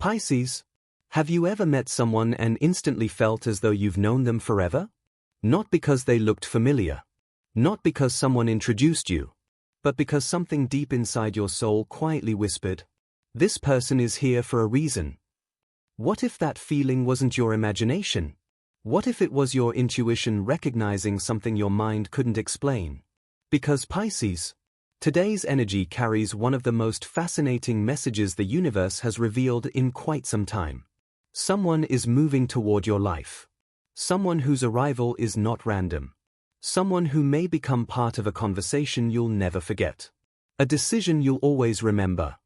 Pisces, have you ever met someone and instantly felt as though you've known them forever? Not because they looked familiar. Not because someone introduced you. But because something deep inside your soul quietly whispered, "This person is here for a reason." What if that feeling wasn't your imagination? What if it was your intuition recognizing something your mind couldn't explain? Because Pisces, today's energy carries one of the most fascinating messages the universe has revealed in quite some time. Someone is moving toward your life. Someone whose arrival is not random. Someone who may become part of a conversation you'll never forget. A decision you'll always remember.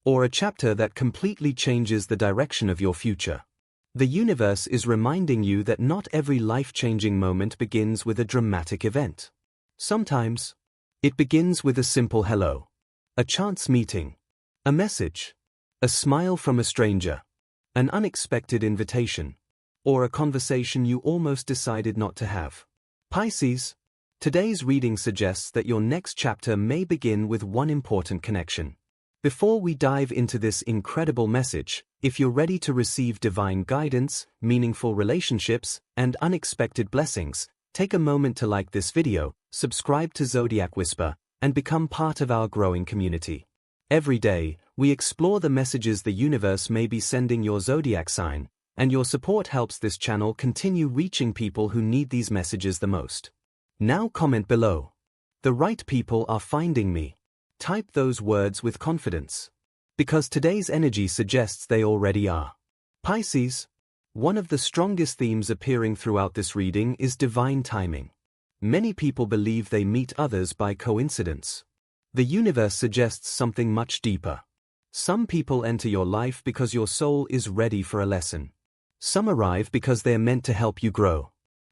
Or a chapter that completely changes the direction of your future. The universe is reminding you that not every life-changing moment begins with a dramatic event. Sometimes, it begins with a simple hello. A chance meeting. A message. A smile from a stranger. An unexpected invitation. Or a conversation you almost decided not to have. Pisces, today's reading suggests that your next chapter may begin with one important connection. Before we dive into this incredible message, if you're ready to receive divine guidance, meaningful relationships, and unexpected blessings, take a moment to like this video, subscribe to Zodiac Whisper, and become part of our growing community. Every day, we explore the messages the universe may be sending your zodiac sign, and your support helps this channel continue reaching people who need these messages the most. Now comment below. The right people are finding me. Type those words with confidence. Because today's energy suggests they already are. Pisces, one of the strongest themes appearing throughout this reading is divine timing. Many people believe they meet others by coincidence. The universe suggests something much deeper. Some people enter your life because your soul is ready for a lesson. Some arrive because they are meant to help you grow.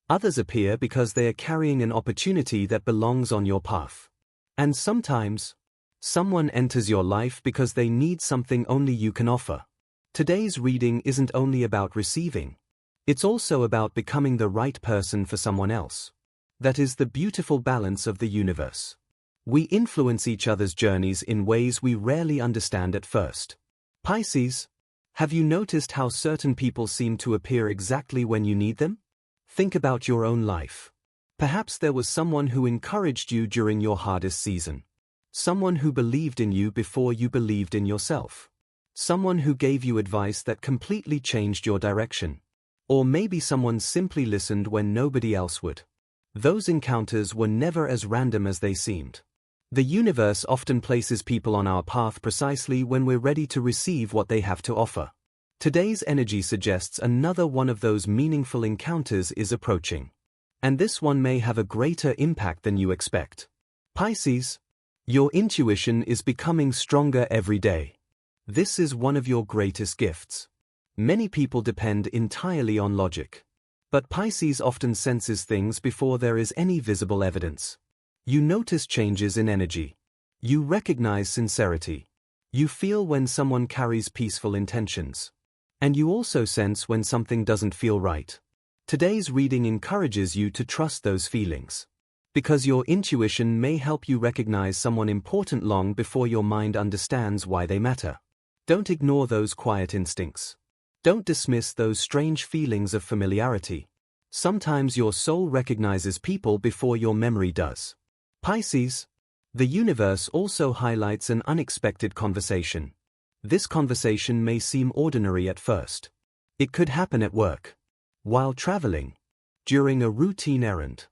Others appear because they are carrying an opportunity that belongs on your path. And sometimes, someone enters your life because they need something only you can offer. Today's reading isn't only about receiving. It's also about becoming the right person for someone else. That is the beautiful balance of the universe. We influence each other's journeys in ways we rarely understand at first. Pisces, have you noticed how certain people seem to appear exactly when you need them? Think about your own life. Perhaps there was someone who encouraged you during your hardest season. Someone who believed in you before you believed in yourself. Someone who gave you advice that completely changed your direction. Or maybe someone simply listened when nobody else would. Those encounters were never as random as they seemed. The universe often places people on our path precisely when we're ready to receive what they have to offer. Today's energy suggests another one of those meaningful encounters is approaching. And this one may have a greater impact than you expect. Pisces, your intuition is becoming stronger every day. This is one of your greatest gifts. Many people depend entirely on logic. But Pisces often senses things before there is any visible evidence. You notice changes in energy. You recognize sincerity. You feel when someone carries peaceful intentions. And you also sense when something doesn't feel right. Today's reading encourages you to trust those feelings. Because your intuition may help you recognize someone important long before your mind understands why they matter. Don't ignore those quiet instincts. Don't dismiss those strange feelings of familiarity. Sometimes your soul recognizes people before your memory does. Pisces, the universe also highlights an unexpected conversation. This conversation may seem ordinary at first. It could happen at work, while traveling, during a routine errand,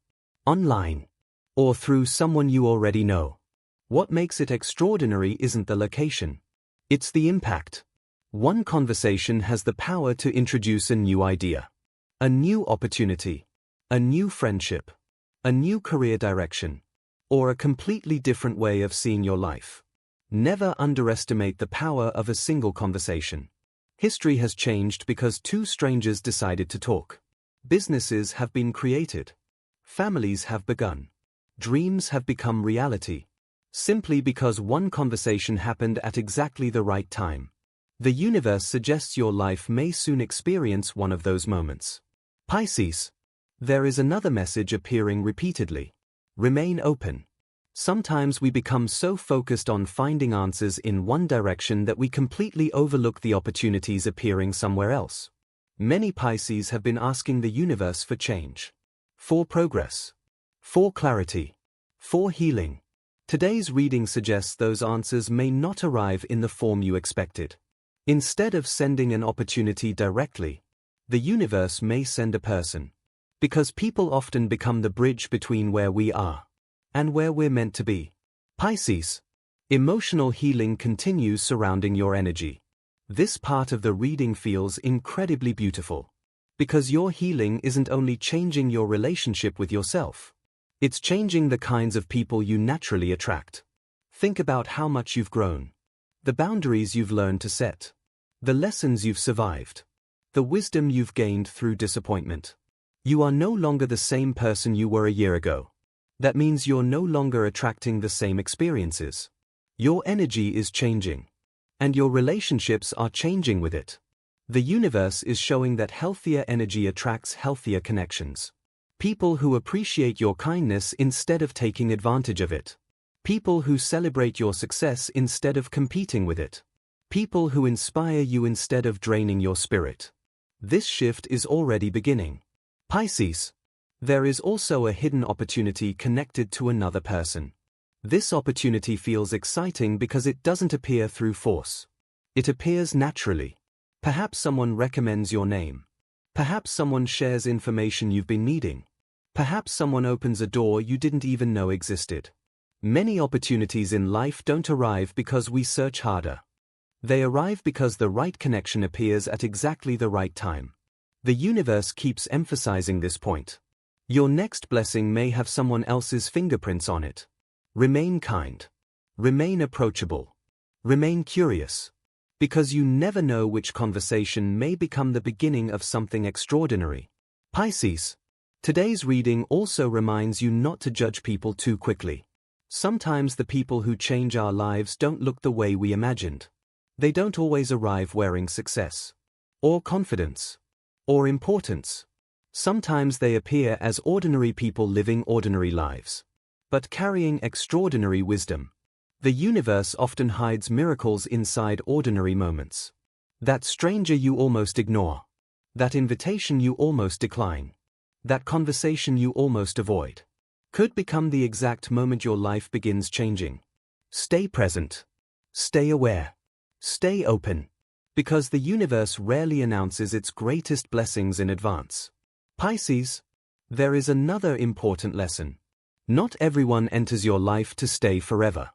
online, or through someone you already know. What makes it extraordinary isn't the location. It's the impact. One conversation has the power to introduce a new idea, a new opportunity, a new friendship, a new career direction, or a completely different way of seeing your life. Never underestimate the power of a single conversation. History has changed because two strangers decided to talk. Businesses have been created. Families have begun. Dreams have become reality. Simply because one conversation happened at exactly the right time. The universe suggests your life may soon experience one of those moments. Pisces, there is another message appearing repeatedly. Remain open. Sometimes we become so focused on finding answers in one direction that we completely overlook the opportunities appearing somewhere else. Many Pisces have been asking the universe for change, for progress, for clarity, for healing. Today's reading suggests those answers may not arrive in the form you expected. Instead of sending an opportunity directly, the universe may send a person. Because people often become the bridge between where we are and where we're meant to be. Pisces. Emotional healing continues surrounding your energy. This part of the reading feels incredibly beautiful. Because your healing isn't only changing your relationship with yourself. It's changing the kinds of people you naturally attract. Think about how much you've grown. The boundaries you've learned to set. The lessons you've survived. The wisdom you've gained through disappointment. You are no longer the same person you were a year ago. That means you're no longer attracting the same experiences. Your energy is changing. And your relationships are changing with it. The universe is showing that healthier energy attracts healthier connections. People who appreciate your kindness instead of taking advantage of it. People who celebrate your success instead of competing with it. People who inspire you instead of draining your spirit. This shift is already beginning. Pisces. There is also a hidden opportunity connected to another person. This opportunity feels exciting because it doesn't appear through force. It appears naturally. Perhaps someone recommends your name. Perhaps someone shares information you've been needing. Perhaps someone opens a door you didn't even know existed. Many opportunities in life don't arrive because we search harder. They arrive because the right connection appears at exactly the right time. The universe keeps emphasizing this point. Your next blessing may have someone else's fingerprints on it. Remain kind. Remain approachable. Remain curious. Because you never know which conversation may become the beginning of something extraordinary. Pisces. Today's reading also reminds you not to judge people too quickly. Sometimes the people who change our lives don't look the way we imagined. They don't always arrive wearing success, or confidence, or importance. Sometimes they appear as ordinary people living ordinary lives, but carrying extraordinary wisdom. The universe often hides miracles inside ordinary moments. That stranger you almost ignore. That invitation you almost decline. That conversation you almost avoid. Could become the exact moment your life begins changing. Stay present. Stay aware. Stay open. Because the universe rarely announces its greatest blessings in advance. Pisces. There is another important lesson. Not everyone enters your life to stay forever.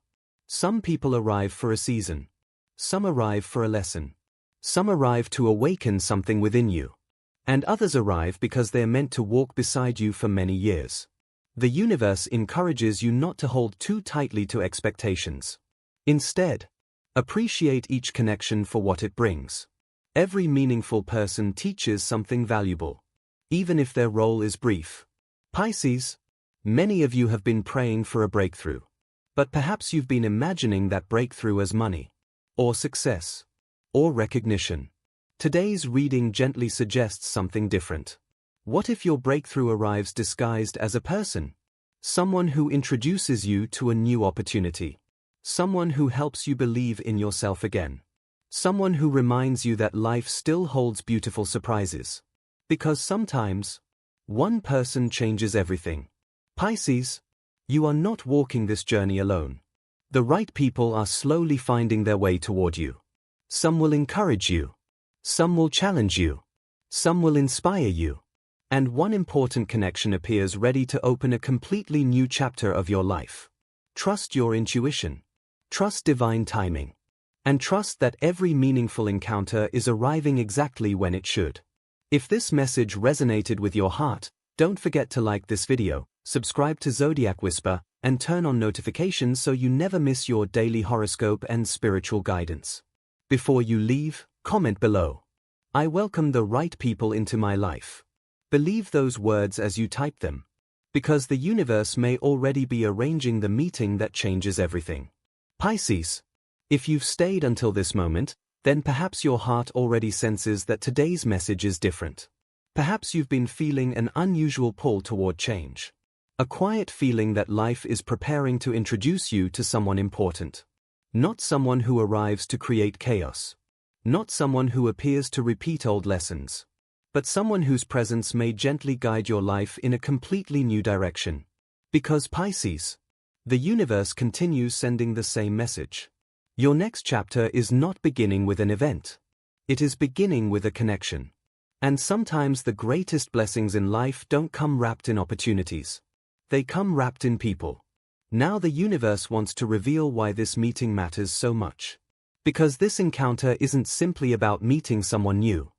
Some people arrive for a season. Some arrive for a lesson. Some arrive to awaken something within you. And others arrive because they're meant to walk beside you for many years. The universe encourages you not to hold too tightly to expectations. Instead, appreciate each connection for what it brings. Every meaningful person teaches something valuable, even if their role is brief. Pisces. Many of you have been praying for a breakthrough. But perhaps you've been imagining that breakthrough as money, or success, or recognition. Today's reading gently suggests something different. What if your breakthrough arrives disguised as a person? Someone who introduces you to a new opportunity. Someone who helps you believe in yourself again. Someone who reminds you that life still holds beautiful surprises. Because sometimes, one person changes everything. Pisces. You are not walking this journey alone. The right people are slowly finding their way toward you. Some will encourage you. Some will challenge you. Some will inspire you. And one important connection appears ready to open a completely new chapter of your life. Trust your intuition. Trust divine timing. And trust that every meaningful encounter is arriving exactly when it should. If this message resonated with your heart, don't forget to like this video, subscribe to Zodiac Whisper, and turn on notifications so you never miss your daily horoscope and spiritual guidance. Before you leave, comment below. I welcome the right people into my life. Believe those words as you type them. Because the universe may already be arranging the meeting that changes everything. Pisces. If you've stayed until this moment, then perhaps your heart already senses that today's message is different. Perhaps you've been feeling an unusual pull toward change. A quiet feeling that life is preparing to introduce you to someone important. Not someone who arrives to create chaos. Not someone who appears to repeat old lessons. But someone whose presence may gently guide your life in a completely new direction. Because Pisces, the universe continues sending the same message. Your next chapter is not beginning with an event. It is beginning with a connection. And sometimes the greatest blessings in life don't come wrapped in opportunities. They come wrapped in people. Now the universe wants to reveal why this meeting matters so much. Because this encounter isn't simply about meeting someone new.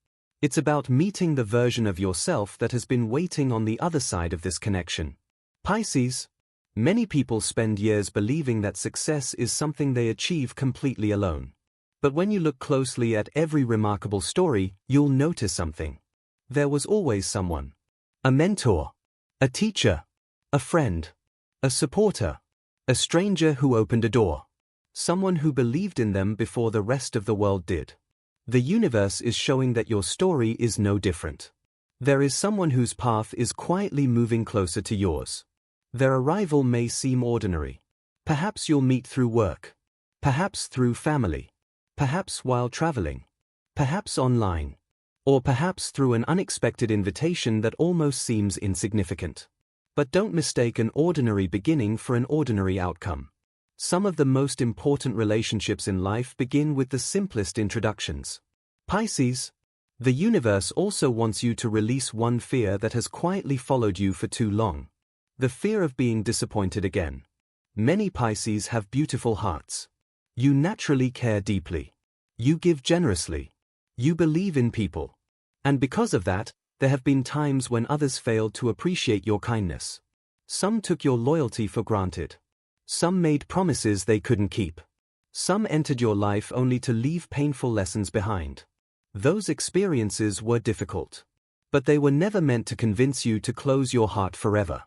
It's about meeting the version of yourself that has been waiting on the other side of this connection. Pisces, many people spend years believing that success is something they achieve completely alone. But when you look closely at every remarkable story, you'll notice something. There was always someone. A mentor. A teacher. A friend. A supporter. A stranger who opened a door. Someone who believed in them before the rest of the world did. The universe is showing that your story is no different. There is someone whose path is quietly moving closer to yours. Their arrival may seem ordinary. Perhaps you'll meet through work. Perhaps through family. Perhaps while traveling. Perhaps online. Or perhaps through an unexpected invitation that almost seems insignificant. But don't mistake an ordinary beginning for an ordinary outcome. Some of the most important relationships in life begin with the simplest introductions. Pisces, the universe also wants you to release one fear that has quietly followed you for too long. The fear of being disappointed again. Many Pisces have beautiful hearts. You naturally care deeply. You give generously. You believe in people. And because of that, there have been times when others failed to appreciate your kindness. Some took your loyalty for granted. Some made promises they couldn't keep. Some entered your life only to leave painful lessons behind. Those experiences were difficult. But they were never meant to convince you to close your heart forever.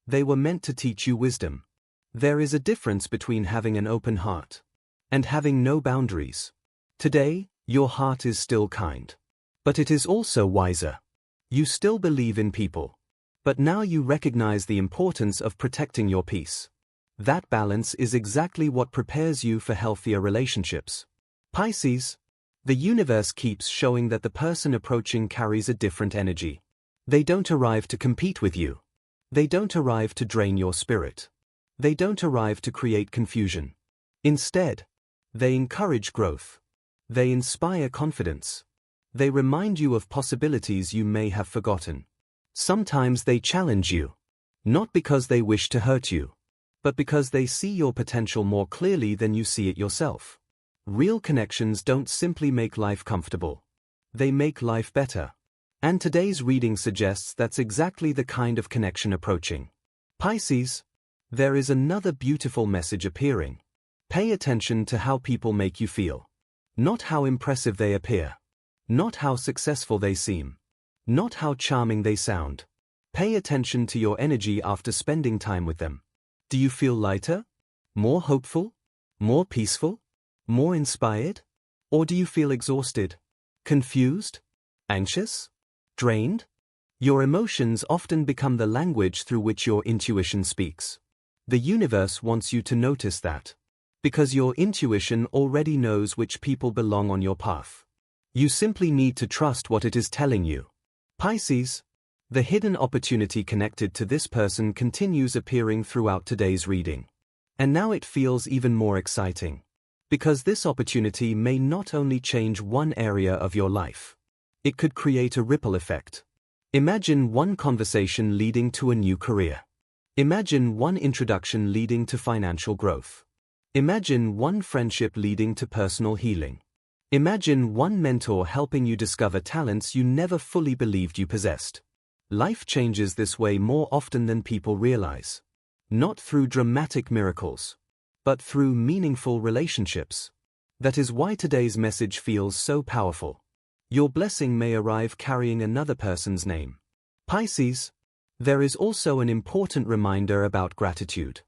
They were meant to teach you wisdom. There is a difference between having an open heart and having no boundaries. Today, your heart is still kind. But it is also wiser. You still believe in people. But now you recognize the importance of protecting your peace. That balance is exactly what prepares you for healthier relationships. Pisces, the universe keeps showing that the person approaching carries a different energy. They don't arrive to compete with you. They don't arrive to drain your spirit. They don't arrive to create confusion. Instead, they encourage growth. They inspire confidence. They remind you of possibilities you may have forgotten. Sometimes they challenge you. Not because they wish to hurt you, but because they see your potential more clearly than you see it yourself. Real connections don't simply make life comfortable. They make life better. And today's reading suggests that's exactly the kind of connection approaching. Pisces, there is another beautiful message appearing. Pay attention to how people make you feel. Not how impressive they appear. Not how successful they seem. Not how charming they sound. Pay attention to your energy after spending time with them. Do you feel lighter? More hopeful? More peaceful? More inspired? Or do you feel exhausted? Confused? Anxious? Drained? Your emotions often become the language through which your intuition speaks. The universe wants you to notice that. Because your intuition already knows which people belong on your path. You simply need to trust what it is telling you. Pisces, the hidden opportunity connected to this person continues appearing throughout today's reading. And now it feels even more exciting. Because this opportunity may not only change one area of your life. It could create a ripple effect. Imagine one conversation leading to a new career. Imagine one introduction leading to financial growth. Imagine one friendship leading to personal healing. Imagine one mentor helping you discover talents you never fully believed you possessed. Life changes this way more often than people realize. Not through dramatic miracles, but through meaningful relationships. That is why today's message feels so powerful. Your blessing may arrive carrying another person's name. Pisces, there is also an important reminder about gratitude.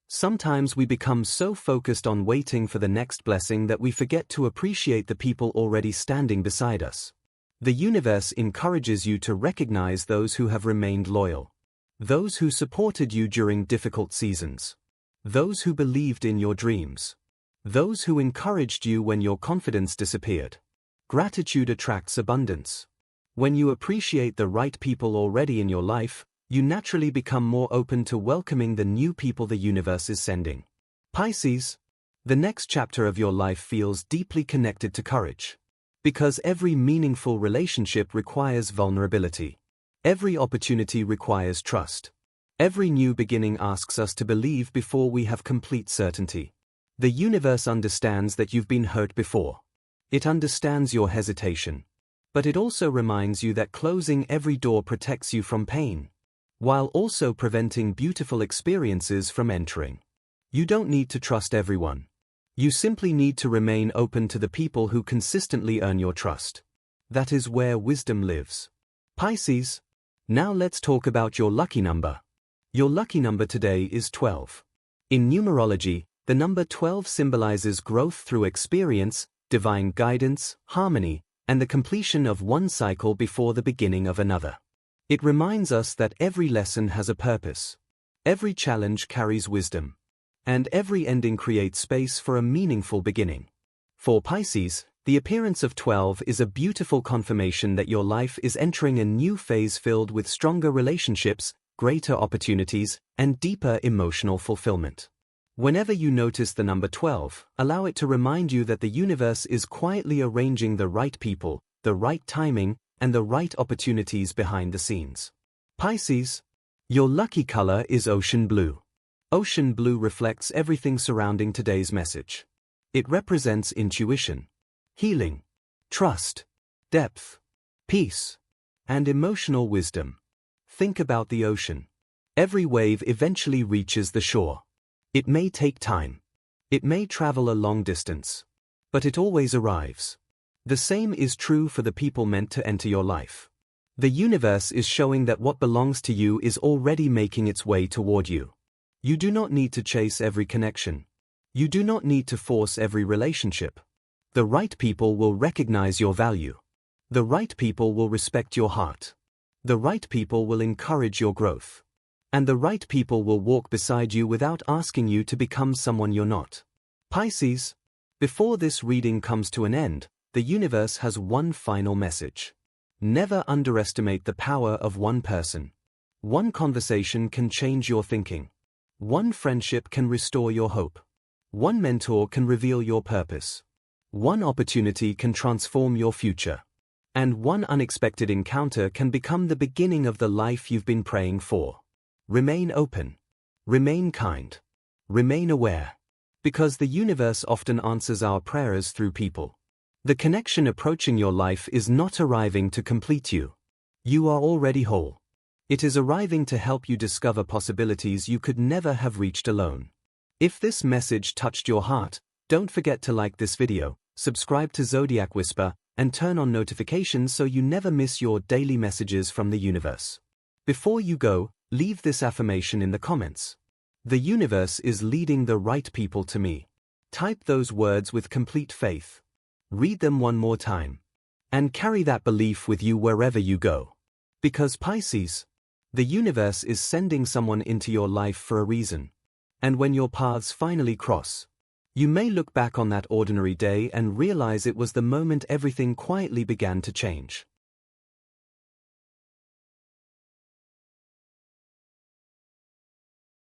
Sometimes we become so focused on waiting for the next blessing that we forget to appreciate the people already standing beside us. The universe encourages you to recognize those who have remained loyal. those who supported you during difficult seasons, those who believed in your dreams, those who encouraged you when your confidence disappeared. Gratitude attracts abundance. When you appreciate the right people already in your life, you naturally become more open to welcoming the new people the universe is sending. Pisces, the next chapter of your life feels deeply connected to courage. Because every meaningful relationship requires vulnerability. Every opportunity requires trust. Every new beginning asks us to believe before we have complete certainty. The universe understands that you've been hurt before. It understands your hesitation. But it also reminds you that closing every door protects you from pain, while also preventing beautiful experiences from entering. You don't need to trust everyone. You simply need to remain open to the people who consistently earn your trust. That is where wisdom lives. Pisces, now let's talk about your lucky number. Your lucky number today is 12. In numerology, the number 12 symbolizes growth through experience, divine guidance, harmony, and the completion of one cycle before the beginning of another. It reminds us that every lesson has a purpose. Every challenge carries wisdom. And every ending creates space for a meaningful beginning. For Pisces, the appearance of 12 is a beautiful confirmation that your life is entering a new phase filled with stronger relationships, greater opportunities, and deeper emotional fulfillment. Whenever you notice the number 12, allow it to remind you that the universe is quietly arranging the right people, the right timing, and the right opportunities behind the scenes. Pisces, your lucky color is ocean blue. Ocean blue reflects everything surrounding today's message. It represents intuition, healing, trust, depth, peace, and emotional wisdom. Think about the ocean. Every wave eventually reaches the shore. It may take time. It may travel a long distance. But it always arrives. The same is true for the people meant to enter your life. The universe is showing that what belongs to you is already making its way toward you. You do not need to chase every connection. You do not need to force every relationship. The right people will recognize your value. The right people will respect your heart. The right people will encourage your growth. And the right people will walk beside you without asking you to become someone you're not. Pisces, before this reading comes to an end, the universe has one final message. Never underestimate the power of one person. One conversation can change your thinking. One friendship can restore your hope. One mentor can reveal your purpose. One opportunity can transform your future. And one unexpected encounter can become the beginning of the life you've been praying for. Remain open. Remain kind. Remain aware. Because the universe often answers our prayers through people. The connection approaching your life is not arriving to complete you. You are already whole. It is arriving to help you discover possibilities you could never have reached alone. If this message touched your heart, don't forget to like this video, subscribe to Zodiac Whisper, and turn on notifications so you never miss your daily messages from the universe. Before you go, leave this affirmation in the comments. The universe is leading the right people to me. Type those words with complete faith. Read them one more time. And carry that belief with you wherever you go. Because Pisces, the universe is sending someone into your life for a reason. And when your paths finally cross, you may look back on that ordinary day and realize it was the moment everything quietly began to change.